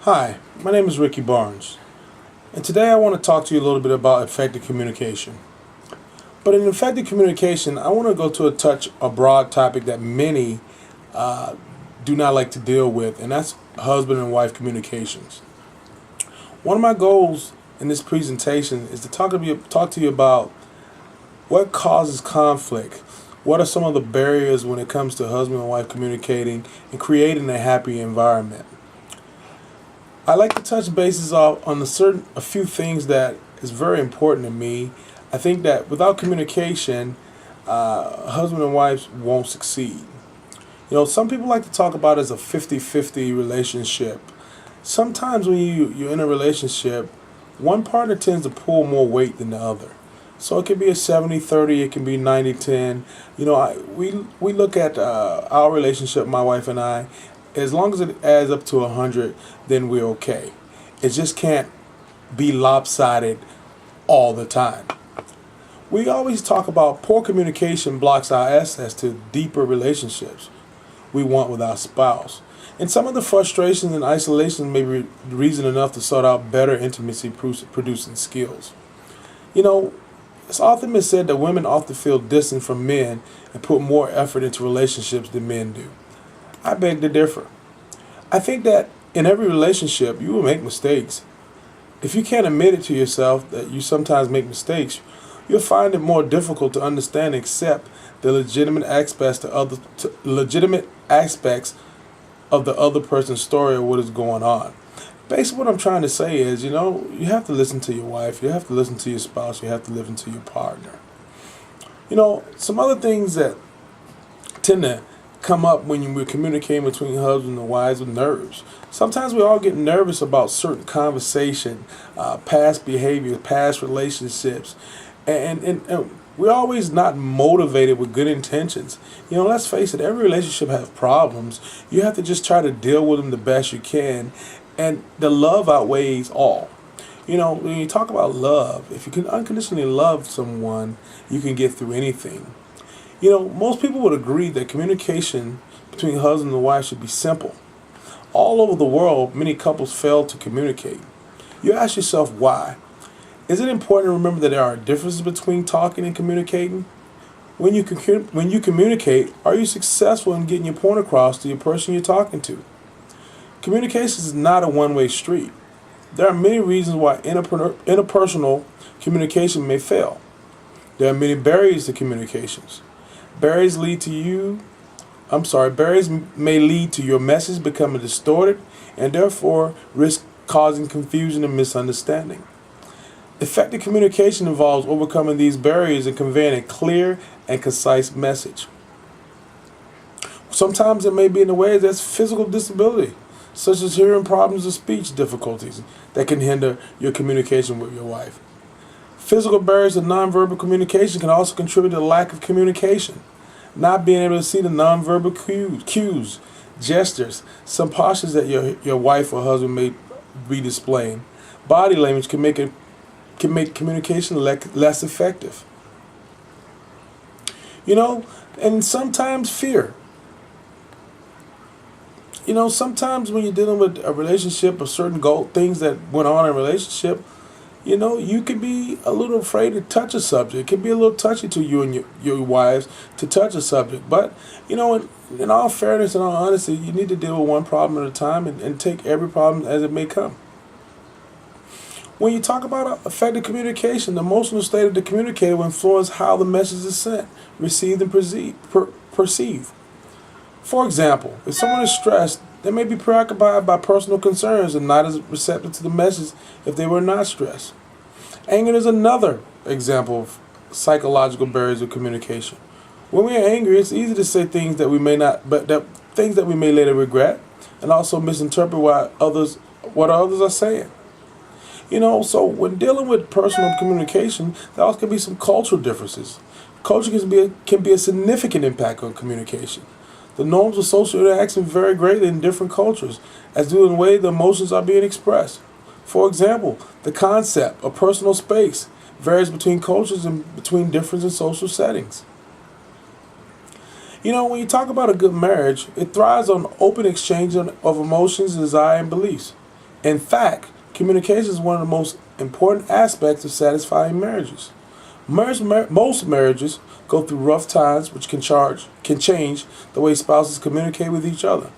Hi, my name is Ricky Barnes, and today I want to talk to you a little bit about effective communication. But in effective communication, I want to go to a broad topic that many uh, do not like to deal with, and that's husband and wife communications. One of my goals in this presentation is to talk to you about what causes conflict. What are some of the barriers when it comes to husband and wife communicating and creating a happy environment? I like to touch bases on a few things that is very important to me. I think that without communication, husband and wives won't succeed. Some people like to talk about it as a 50-50 relationship. Sometimes when you're in a relationship, one partner tends to pull more weight than the other. So it can be a 70-30, it can be 90-10. We look at our relationship, my wife and I, as long as it adds up to 100, then we're okay. It just can't be lopsided all the time. We always talk about poor communication blocks our access to deeper relationships we want with our spouse. And some of the frustrations and isolation may be reason enough to sort out better intimacy producing skills. It's often been said that women often feel distant from men and put more effort into relationships than men do. I beg to differ. I think that in every relationship, you will make mistakes. If you can't admit it to yourself that you sometimes make mistakes, you'll find it more difficult to understand and accept the legitimate aspects of the other person's story or what is going on. Basically, what I'm trying to say is, you have to listen to your wife, you have to listen to your spouse, you have to listen to your partner. Some other things that tend to come up when we're communicating between husbands and wives with nerves. Sometimes we all get nervous about certain conversation, past behavior, past relationships, and we're always not motivated with good intentions. Let's face it, every relationship has problems. You have to just try to deal with them the best you can, and the love outweighs all. When you talk about love, if you can unconditionally love someone, you can get through anything. Most people would agree that communication between husband and wife should be simple. All over the world, many couples fail to communicate. You ask yourself why. Is it important to remember that there are differences between talking and communicating? When you communicate, are you successful in getting your point across to your person you're talking to? Communication is not a one-way street. There are many reasons why interpersonal communication may fail. There are many barriers to communications. Barriers may lead to your message becoming distorted and therefore risk causing confusion and misunderstanding. Effective communication involves overcoming these barriers and conveying a clear and concise message. Sometimes it may be in a way that's physical disability, such as hearing problems or speech difficulties that can hinder your communication with your wife. Physical barriers to nonverbal communication can also contribute to lack of communication. Not being able to see the nonverbal cues, gestures, some postures that your wife or husband may be displaying. Body language can make communication less effective. And sometimes fear. Sometimes when you're dealing with a relationship or certain things that went on in a relationship, you can be a little afraid to touch a subject. It can be a little touchy to you and your wives to touch a subject. But, in all fairness and all honesty, you need to deal with one problem at a time and take every problem as it may come. When you talk about effective communication, the emotional state of the communicator will influence how the message is sent, received, and perceived. For example, if someone is stressed, they may be preoccupied by personal concerns and not as receptive to the message if they were not stressed. Anger is another example of psychological barriers of communication. When we are angry, it's easy to say things that we may later regret, and also misinterpret what others are saying. So when dealing with personal communication, there also can be some cultural differences. Culture can be a significant impact on communication. The norms of social interaction vary greatly in different cultures, as do the way the emotions are being expressed. For example, the concept of personal space varies between cultures and between different social settings. When you talk about a good marriage, it thrives on open exchange of emotions, desire, and beliefs. In fact, communication is one of the most important aspects of satisfying marriages. Most marriages go through rough times, which can change the way spouses communicate with each other.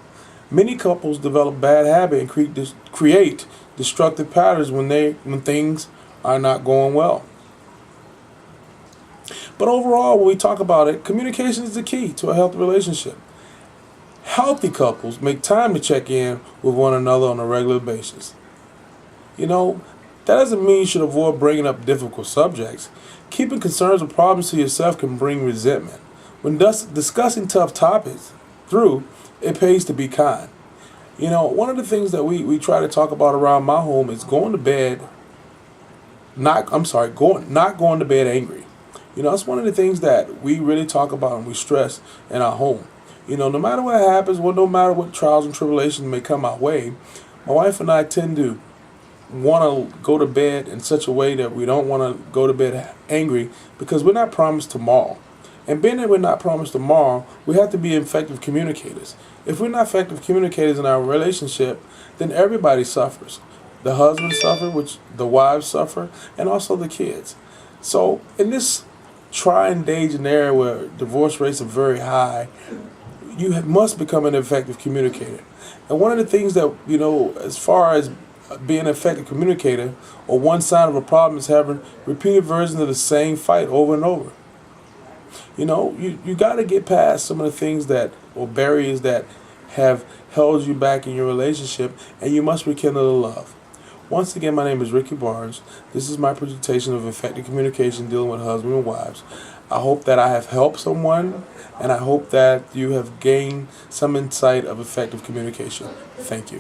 Many couples develop bad habits and create destructive patterns when things are not going well. But overall, when we talk about it, communication is the key to a healthy relationship. Healthy couples make time to check in with one another on a regular basis. You know, that doesn't mean you should avoid bringing up difficult subjects. Keeping concerns or problems to yourself can bring resentment. When discussing tough topics it pays to be kind. One of the things that we try to talk about around my home is going to bed, not going to bed angry. It's one of the things that we really talk about and we stress in our home. No matter what happens, no matter what trials and tribulations may come our way, my wife and I tend to want to go to bed in such a way that we don't want to go to bed angry, because we're not promised tomorrow. And being that we're not promised tomorrow, we have to be effective communicators. If we're not effective communicators in our relationship, then everybody suffers. The husbands suffer, which the wives suffer, and also the kids. So in this trying age and era where divorce rates are very high, you must become an effective communicator. And one of the things that, as far as being an effective communicator, or one side of a problem is having repeated versions of the same fight over and over. You got to get past some of the things or barriers that have held you back in your relationship, and you must rekindle the love. Once again, my name is Ricky Barnes. This is my presentation of effective communication dealing with husbands and wives. I hope that I have helped someone, and I hope that you have gained some insight of effective communication. Thank you.